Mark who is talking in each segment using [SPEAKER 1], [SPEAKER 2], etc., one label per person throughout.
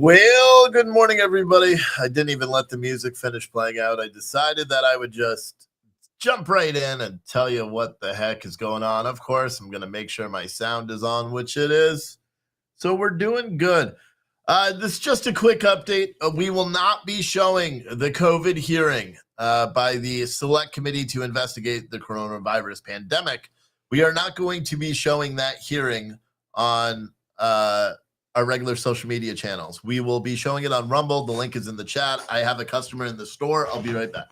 [SPEAKER 1] Well, good morning, everybody. I didn't even let the music finish playing out. I decided that I would just jump right in and tell you what the heck is going on. Of course, I'm going to make sure my sound is on, which it is. So we're doing good. This is just a quick update. We will not be showing the COVID hearing by the Select Committee to investigate the coronavirus pandemic. We are not going to be showing that hearing on our regular social media channels. We will be showing it on Rumble. The link is in the chat. I have a customer in the store. I'll be right back.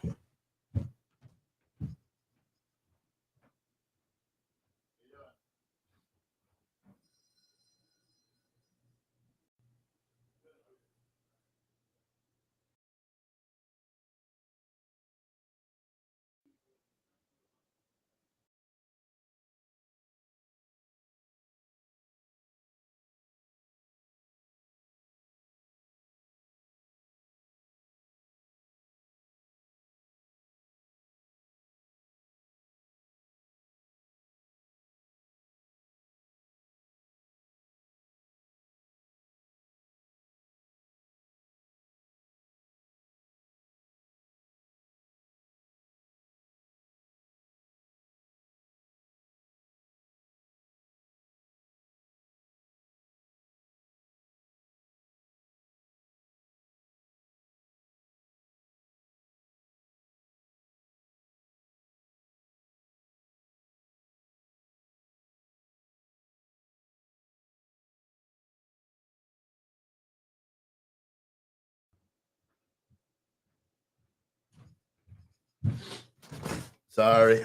[SPEAKER 1] Sorry.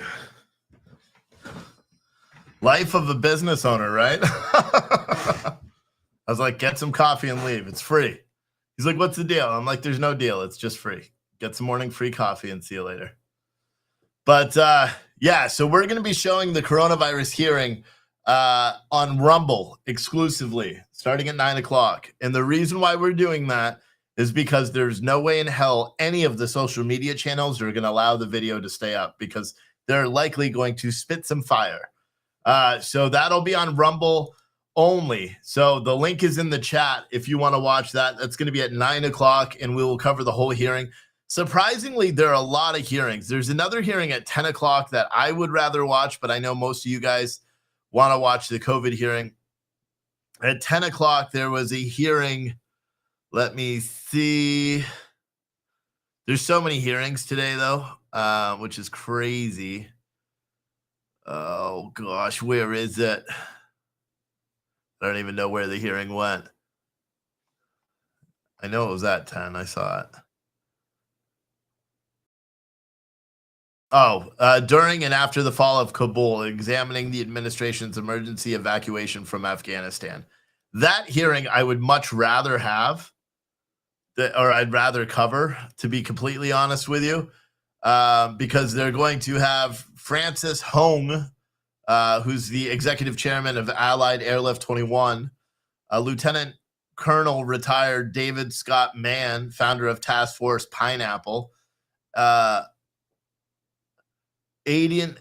[SPEAKER 1] Life of a business owner, right? I was like, get some coffee and leave. It's free. He's like, what's the deal? I'm like, there's no deal. It's just free. Get some morning free coffee and see you later. But yeah, so we're going to be showing the coronavirus hearing on Rumble exclusively starting at 9 o'clock. And the reason why we're doing that is because there's no way in hell any of the social media channels are going to allow the video to stay up because they're likely going to spit some fire. So that'll be on Rumble only. So the link is in the chat if you want to watch that. That's going to be at 9 o'clock, and we will cover the whole hearing. Surprisingly, there are a lot of hearings. There's another hearing at 10 o'clock that I would rather watch, but I know most of you guys want to watch the COVID hearing. At 10 o'clock, there was a hearing. Let me see. There's so many hearings today, though, which is crazy. Oh, gosh, where is it? I don't even know where the hearing went. I know it was at 10. I saw it. During and after the fall of Kabul, examining the administration's emergency evacuation from Afghanistan. That hearing I would much rather have, or I'd rather cover, to be completely honest with you, because they're going to have Francis Hong, who's the executive chairman of Allied Airlift 21, Lieutenant Colonel retired David Scott Mann, founder of Task Force Pineapple, Aiden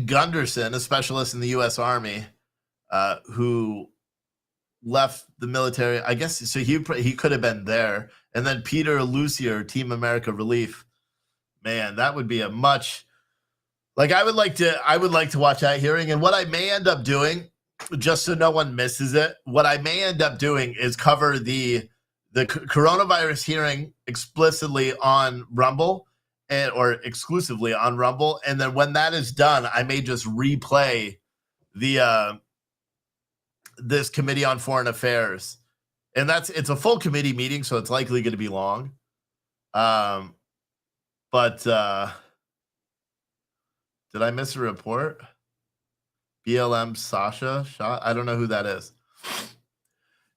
[SPEAKER 1] Gunderson, a specialist in the U.S. Army, who left the military. I guess so. He could have been there. And then Peter Lucier, Team America Relief. Man, that would be a much. Like I would like to watch that hearing. And what I may end up doing, just so no one misses it, what I may end up doing is cover the coronavirus hearing explicitly on Rumble. Or exclusively on Rumble, and then when that is done, I may just replay the this Committee on Foreign Affairs, and it's a full committee meeting, so it's likely going to be long. But did I miss a report? BLM Sasha shot. I don't know who that is.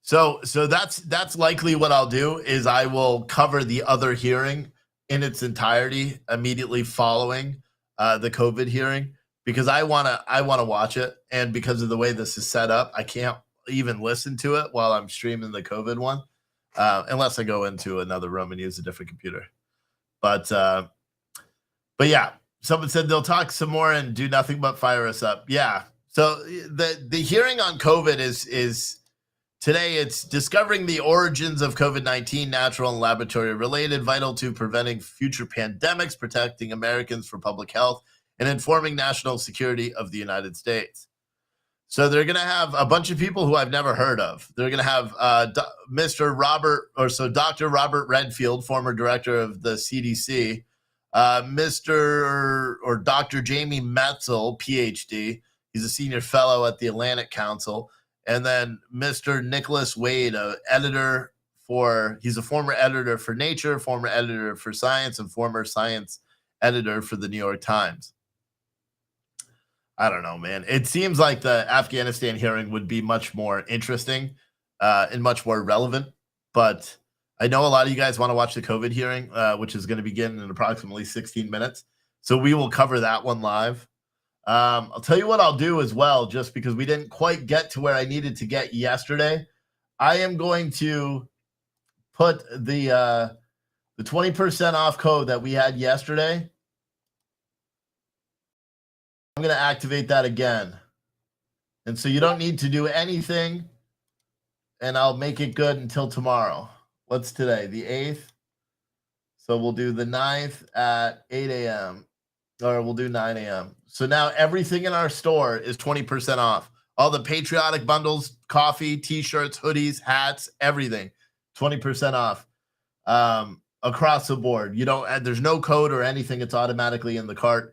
[SPEAKER 1] So that's likely what I'll do is I will cover the other hearing in its entirety immediately following the COVID hearing, because I want to watch it. And because of the way this is set up, I can't even listen to it while I'm streaming the COVID one, unless I go into another room and use a different computer. But yeah, someone said they'll talk some more and do nothing but fire us up. Yeah. So the hearing on COVID is Today, it's discovering the origins of COVID-19, natural and laboratory related, vital to preventing future pandemics, protecting Americans for public health, and informing national security of the United States. So they're going to have a bunch of people who I've never heard of. They're going to have Dr. Robert Redfield, former director of the CDC, Dr. Jamie Metzel, PhD. He's a senior fellow at the Atlantic Council. And then Mr. Nicholas Wade, he's a former editor for Nature, former editor for Science, and former science editor for the New York Times. I don't know, man. It seems like the Afghanistan hearing would be much more interesting and much more relevant. But I know a lot of you guys want to watch the COVID hearing, which is going to begin in approximately 16 minutes. So we will cover that one live. I'll tell you what I'll do as well, just because we didn't quite get to where I needed to get yesterday. I am going to put the 20% off code that we had yesterday. I'm going to activate that again. And so you don't need to do anything, and I'll make it good until tomorrow. What's today? The 8th? So we'll do the 9th at 8 a.m. or we'll do 9 a.m. So now everything in our store is 20% off. All the patriotic bundles, coffee, t-shirts, hoodies, hats, everything, 20% off across the board. There's no code or anything. It's automatically in the cart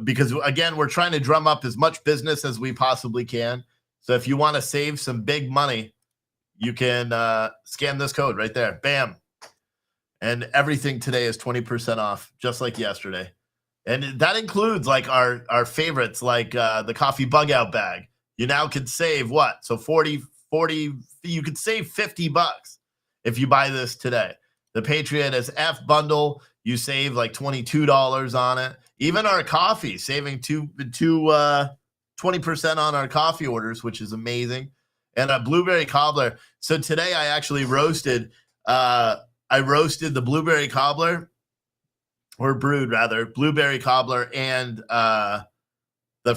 [SPEAKER 1] because, again, we're trying to drum up as much business as we possibly can. So if you want to save some big money, you can scan this code right there. Bam. And everything today is 20% off, just like yesterday. And that includes like our favorites, like the coffee bug out bag. You now can save what? So 40, you could save $50 if you buy this today. The Patriot SF bundle, you save like $22 on it. Even our coffee, saving 20% on our coffee orders, which is amazing. And a blueberry cobbler. So today I actually roasted the blueberry cobbler. Or brewed, rather, blueberry cobbler and the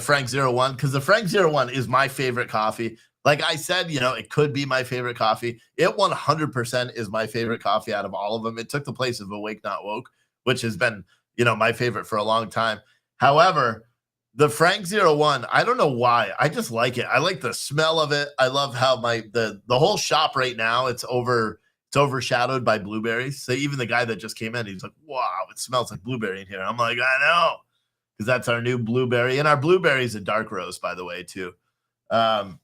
[SPEAKER 1] Frank 01, because the Frank 01 is my favorite coffee. Like I said, it could be my favorite coffee. It 100% is my favorite coffee out of all of them. It took the place of Awake Not Woke, which has been, my favorite for a long time. However, the Frank 01, I don't know why. I just like it. I like the smell of it. I love how the whole shop right now, it's overshadowed by blueberries. So even the guy that just came in, he's like, wow, it smells like blueberry in here. I'm like, I know, because that's our new blueberry. And our blueberry is a dark roast, by the way, too. And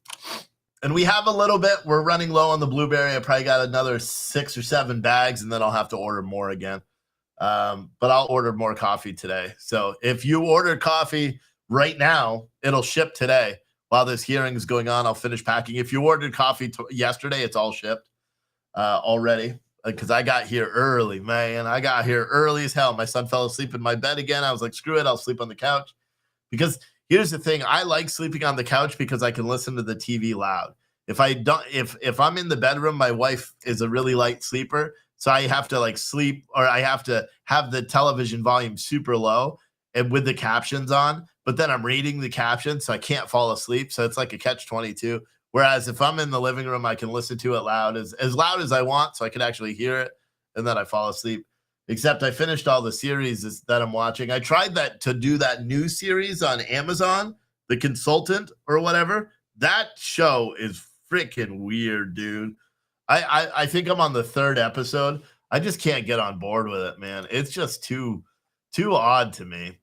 [SPEAKER 1] we have a little bit. We're running low on the blueberry. I probably got another 6 or 7 bags, and then I'll have to order more again. But I'll order more coffee today. So if you order coffee right now, it'll ship today. While this hearing is going on, I'll finish packing. If you ordered coffee yesterday, it's all shipped already, because I got here early, man. I got here early as hell. My son fell asleep in my bed again. I was like, screw it, I'll sleep on the couch. Because here's the thing, I like sleeping on the couch because I can listen to the TV loud. If I'm in the bedroom, my wife is a really light sleeper, so I have to sleep, or I have to have the television volume super low and with the captions on, but then I'm reading the captions, so I can't fall asleep. So it's like a catch-22. Whereas if I'm in the living room, I can listen to it loud as loud as I want, so I can actually hear it, and then I fall asleep. Except I finished all the series that I'm watching. I tried to do that new series on Amazon, The Consultant or whatever. That show is freaking weird, dude. I think I'm on the 3rd episode. I just can't get on board with it, man. It's just too odd to me.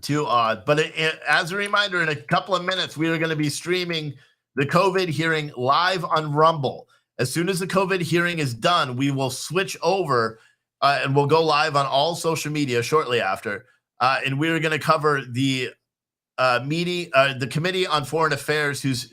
[SPEAKER 1] Too odd. But as a reminder, in a couple of minutes, we are going to be streaming the COVID hearing live on Rumble. As soon as the COVID hearing is done, we will switch over and we'll go live on all social media shortly after. And we're going to cover the Committee on Foreign Affairs, who's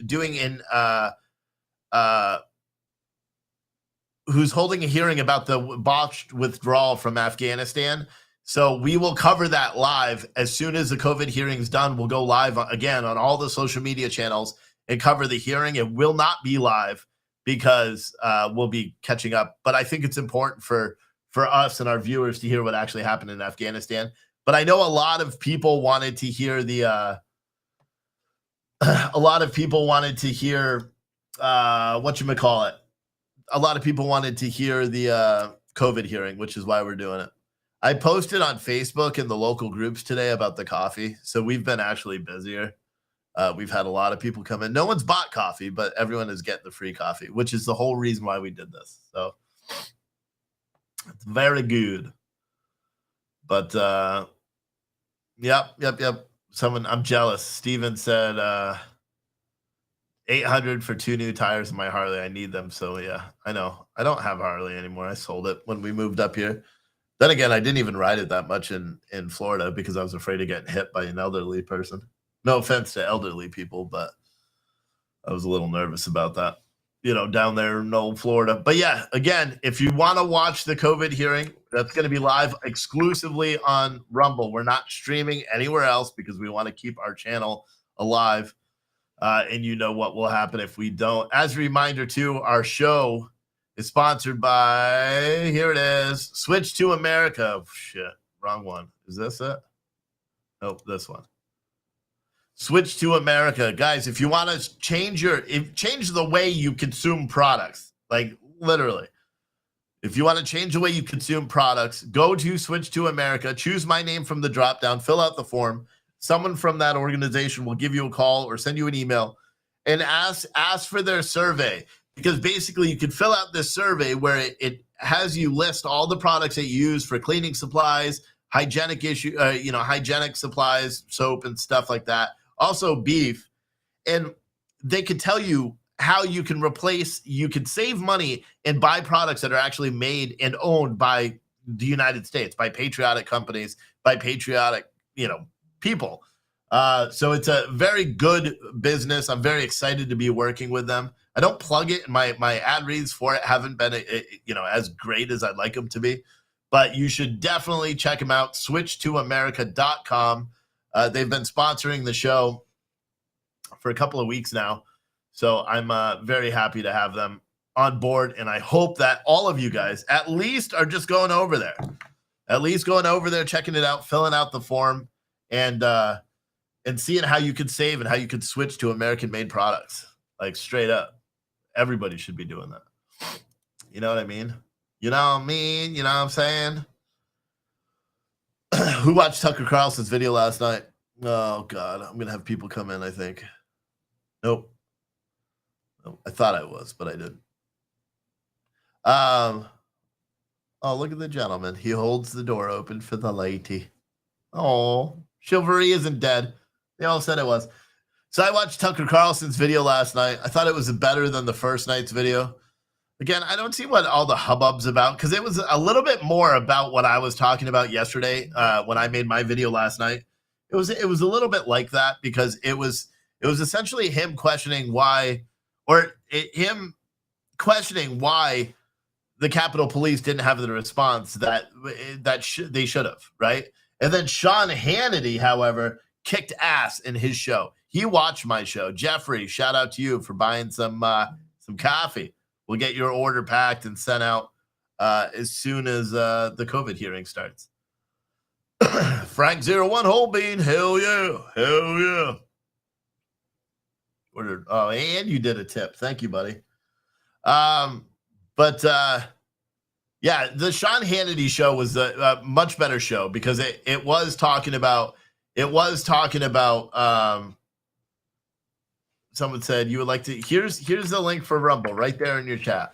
[SPEAKER 1] holding a hearing about the botched withdrawal from Afghanistan. So we will cover that live as soon as the COVID hearing is done. We'll go live again on all the social media channels and cover the hearing. It will not be live because we'll be catching up. But I think it's important for us and our viewers to hear what actually happened in Afghanistan. But I know a lot of people wanted to hear whatchamacallit, a lot of people wanted to hear the COVID hearing, which is why we're doing it. I posted on Facebook in the local groups today about the coffee. So we've been actually busier. We've had a lot of people come in. No one's bought coffee, but everyone is getting the free coffee, which is the whole reason why we did this. So it's very good. But yep. Someone, I'm jealous. Steven said 800 for 2 new tires in my Harley. I need them. So yeah, I know. I don't have Harley anymore. I sold it when we moved up here. Then again, I didn't even ride it that much in Florida because I was afraid of getting hit by an elderly person. No offense to elderly people, but I was a little nervous about that, down there in old Florida. But yeah, again, if you want to watch the COVID hearing, that's going to be live exclusively on Rumble. We're not streaming anywhere else because we want to keep our channel alive. And you know what will happen if we don't. As a reminder, too, our show is sponsored by, here it is, Switch to America. Oh, shit, wrong one. Is this it? Nope, this one. Switch to America. Guys, if you want to change the way you consume products, like literally, if you want to change the way you consume products, go to Switch to America, choose my name from the drop down, fill out the form. Someone from that organization will give you a call or send you an email and ask for their survey, because basically you can fill out this survey where it has you list all the products that you use for cleaning supplies, hygienic supplies, soap and stuff like that. Also beef, and they could tell you how you can save money and buy products that are actually made and owned by the United States, by patriotic companies, by patriotic, people. So it's a very good business. I'm very excited to be working with them. I don't plug it. My ad reads for it haven't been, as great as I'd like them to be, but you should definitely check them out. SwitchToAmerica.com. They've been sponsoring the show for a couple of weeks now. So I'm very happy to have them on board. And I hope that all of you guys at least are just going over there, checking it out, filling out the form, and seeing how you could save and how you could switch to American-made products. Like straight up, everybody should be doing that. You know what I mean? You know what I'm saying? Who watched Tucker Carlson's video last night? Oh, God. I'm going to have people come in, I think. Nope. I thought I was, but I didn't. Oh, look at the gentleman. He holds the door open for the lady. Oh, chivalry isn't dead. They all said it was. So I watched Tucker Carlson's video last night. I thought it was better than the first night's video. Again, I don't see what all the hubbub's about, because it was a little bit more about what I was talking about yesterday when I made my video last night. It was a little bit like that, because it was essentially him questioning why the Capitol Police didn't have the response that they should have, right? And then Sean Hannity, however, kicked ass in his show. He watched my show. Jeffrey, shout out to you for buying some coffee. We'll get your order packed and sent out as soon as the COVID hearing starts. Frank01 Whole Bean, hell yeah. Ordered. Oh, and you did a tip. Thank you, buddy. Yeah, the Sean Hannity show was a much better show, because it was talking about someone said you would like to, here's the link for Rumble right there in your chat.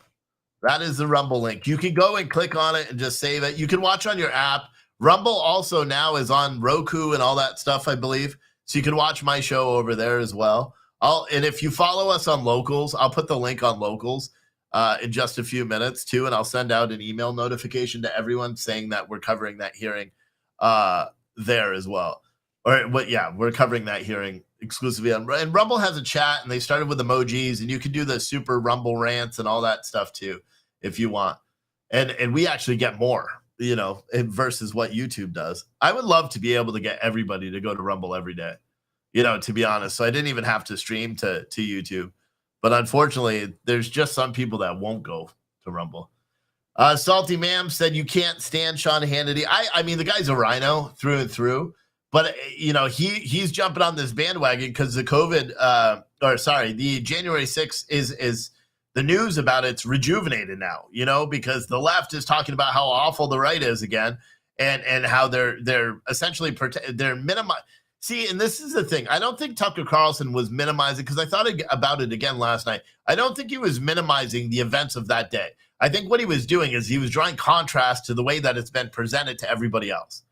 [SPEAKER 1] That is the Rumble link. You can go and click on it and just save it. You can watch on your app. Rumble also now is on Roku and all that stuff, I believe. So you can watch my show over there as well. And if you follow us on Locals, I'll put the link on Locals in just a few minutes too, and I'll send out an email notification to everyone saying that we're covering that hearing there as well. We're covering that hearing exclusively on, and Rumble has a chat, and they started with emojis, and you can do the super Rumble rants and all that stuff too if you want. And we actually get more, versus what YouTube does. I would love to be able to get everybody to go to Rumble every day, to be honest. So I didn't even have to stream to YouTube. But unfortunately, there's just some people that won't go to Rumble. Salty Ma'am said you can't stand Sean Hannity. I mean, the guy's a rhino through and through. But, he's jumping on this bandwagon because the COVID or sorry, the January 6th is the news about it's rejuvenated now, because the left is talking about how awful the right is again, and how they're essentially they're minimizing. See, and this is the thing. I don't think Tucker Carlson was minimizing, because I thought about it again last night. I don't think he was minimizing the events of that day. I think what he was doing is he was drawing contrast to the way that it's been presented to everybody else.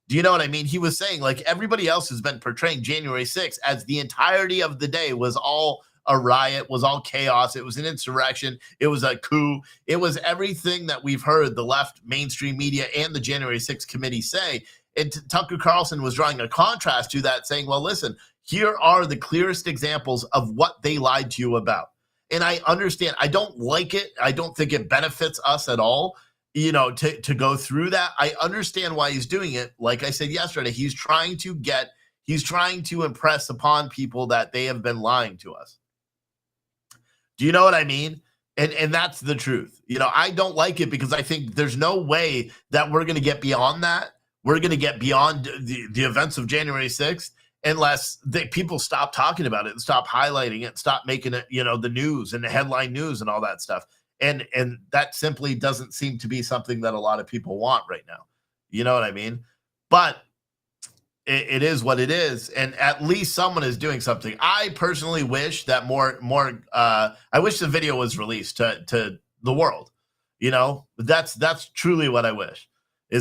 [SPEAKER 1] Do you know what I mean? He was saying, like, everybody else has been portraying January 6th as the entirety of the day was all a riot, was all chaos. It was an insurrection. It was a coup. It was everything that we've heard the left, mainstream media, and the January 6th committee say. And Tucker Carlson was drawing a contrast to that, saying, well, listen, here are the clearest examples of what they lied to you about. And I understand. I don't like it. I don't think it benefits us at all, to go through that. I understand why he's doing it. Like I said yesterday, he's trying to impress upon people that they have been lying to us. Do you know what I mean? And that's the truth. I don't like it, because I think there's no way that we're going to get beyond that. We're going to get beyond the events of January 6th unless people stop talking about it and stop highlighting it, stop making it, the news and the headline news and all that stuff. And that simply doesn't seem to be something that a lot of people want right now. You know what I mean? But it is what it is, and at least someone is doing something. I personally wish that more. I wish the video was released to the world. That's truly what I wish.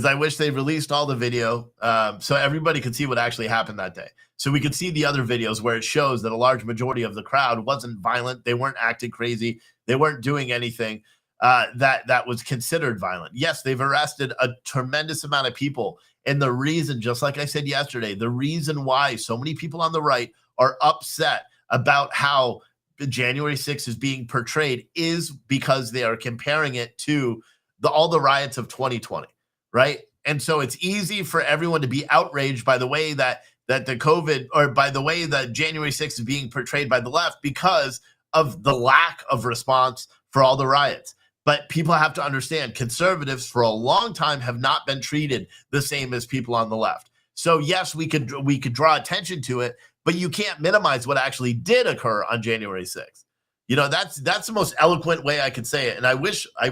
[SPEAKER 1] I wish they released all the video so everybody could see what actually happened that day. So we could see the other videos where it shows that a large majority of the crowd wasn't violent. They weren't acting crazy. They weren't doing anything that was considered violent. Yes, they've arrested a tremendous amount of people. And the reason, just like I said yesterday, the reason why so many people on the right are upset about how January 6th is being portrayed is because they are comparing it to all the riots of 2020, right? And so it's easy for everyone to be outraged by the way that the COVID, or by the way that January 6th is being portrayed by the left, because of the lack of response for all the riots. But people have to understand, conservatives for a long time have not been treated the same as people on the left. So yes, we could draw attention to it, but you can't minimize what actually did occur on January 6th. That's the most eloquent way I could say it. And I wish I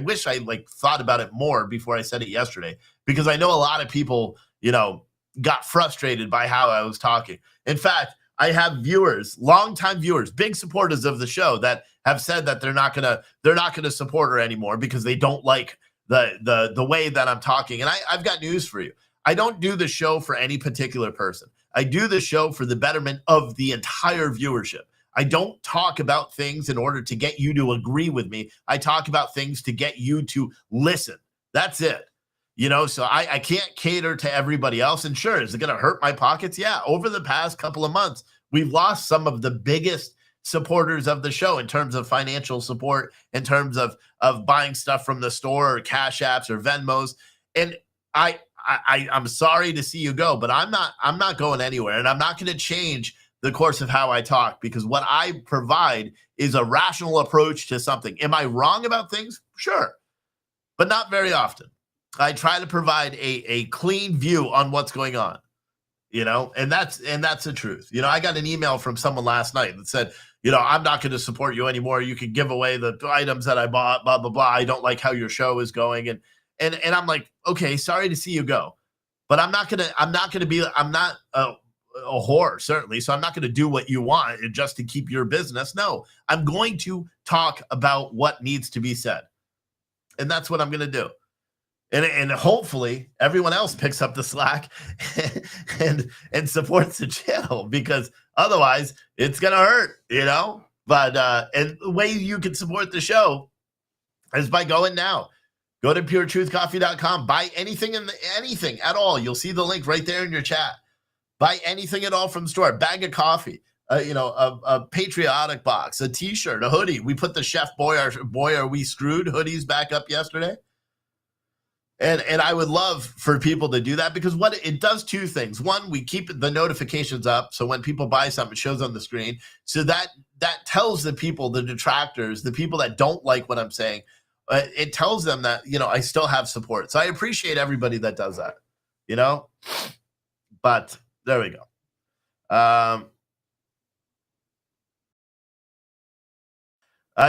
[SPEAKER 1] thought about it more before I said it yesterday, because I know a lot of people, got frustrated by how I was talking. In fact, I have viewers, longtime viewers, big supporters of the show, that have said that they're not gonna support her anymore because they don't like the way that I'm talking. And I've got news for you. I don't do the show for any particular person. I do the show for the betterment of the entire viewership. I don't talk about things in order to get you to agree with me. I talk about things to get you to listen. That's it. So I can't cater to everybody else. And sure, is it going to hurt my pockets? Yeah. Over the past couple of months, we've lost some of the biggest supporters of the show in terms of financial support, in terms of buying stuff from the store, or Cash Apps, or Venmos. And I'm sorry to see you go, but I'm not going anywhere, and I'm not going to change the course of how I talk, because what I provide is a rational approach to something. Am I wrong about things? Sure, but not very often. I try to provide a clean view on what's going on, and that's the truth. I got an email from someone last night that said, I'm not going to support you anymore. You can give away the items that I bought, blah, blah, blah. I don't like how your show is going. And I'm like, okay, sorry to see you go, but I'm not a whore, certainly. So I'm not going to do what you want just to keep your business. No, I'm going to talk about what needs to be said. And that's what I'm going to do. And hopefully everyone else picks up the slack and supports the channel, because otherwise it's going to hurt, But and the way you can support the show is by going now. Go to puretruthcoffee.com. Buy anything anything at all. You'll see the link right there in your chat. Buy anything at all from the store. A bag of coffee, a patriotic box, a T-shirt, a hoodie. We put the Chef Boy Are We Screwed hoodies back up yesterday. And I would love for people to do that, because what it does two things. One, we keep the notifications up, so when people buy something, it shows on the screen. So that tells the people, the detractors, the people that don't like what I'm saying, it tells them that, I still have support. So I appreciate everybody that does that, But there we go.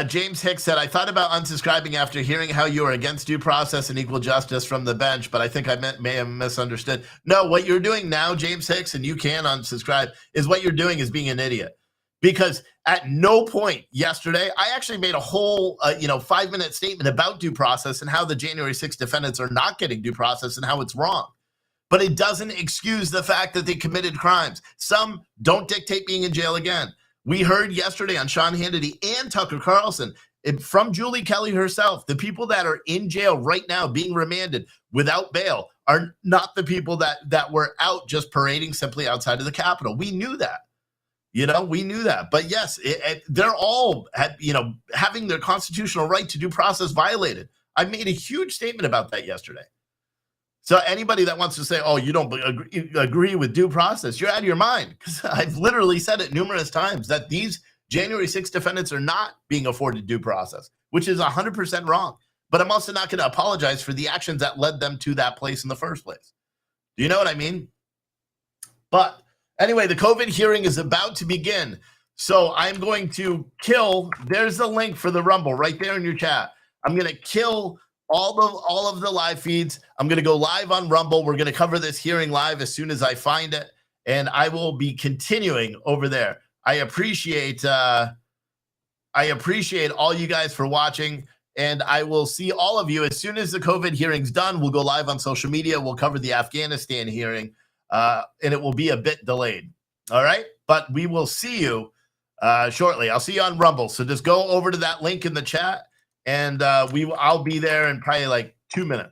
[SPEAKER 1] James Hicks said, I thought about unsubscribing after hearing how you are against due process and equal justice from the bench, but I think I may have misunderstood. No, what you're doing now, James Hicks, and you can unsubscribe, is what you're doing is being an idiot. Because at no point yesterday, I actually made a whole 5-minute statement about due process and how the January 6th defendants are not getting due process and how it's wrong. But it doesn't excuse the fact that they committed crimes. Some don't dictate being in jail again. We heard yesterday on Sean Hannity and Tucker Carlson from Julie Kelly herself, the people that are in jail right now being remanded without bail are not the people that were out just parading simply outside of the Capitol. We knew that. We knew that. But yes, they're all having their constitutional right to due process violated. I made a huge statement about that yesterday. So anybody that wants to say, oh, you don't agree with due process, you're out of your mind, because I've literally said it numerous times that these January 6th defendants are not being afforded due process, which is 100% wrong. But I'm also not going to apologize for the actions that led them to that place in the first place. Do you know what I mean? But anyway, the COVID hearing is about to begin. So I'm going to kill. There's the link for the Rumble right there in your chat. I'm going to kill all of the live feeds. I'm going to go live on Rumble. We're going to cover this hearing live as soon as I find it, and I will be continuing over there. I appreciate all you guys for watching, and I will see all of you as soon as the COVID hearing's done. We'll go live on social media. We'll cover the Afghanistan hearing, and it will be a bit delayed. All right, but we will see you shortly. I'll see you on Rumble. So just go over to that link in the chat. And I'll be there in probably like 2 minutes.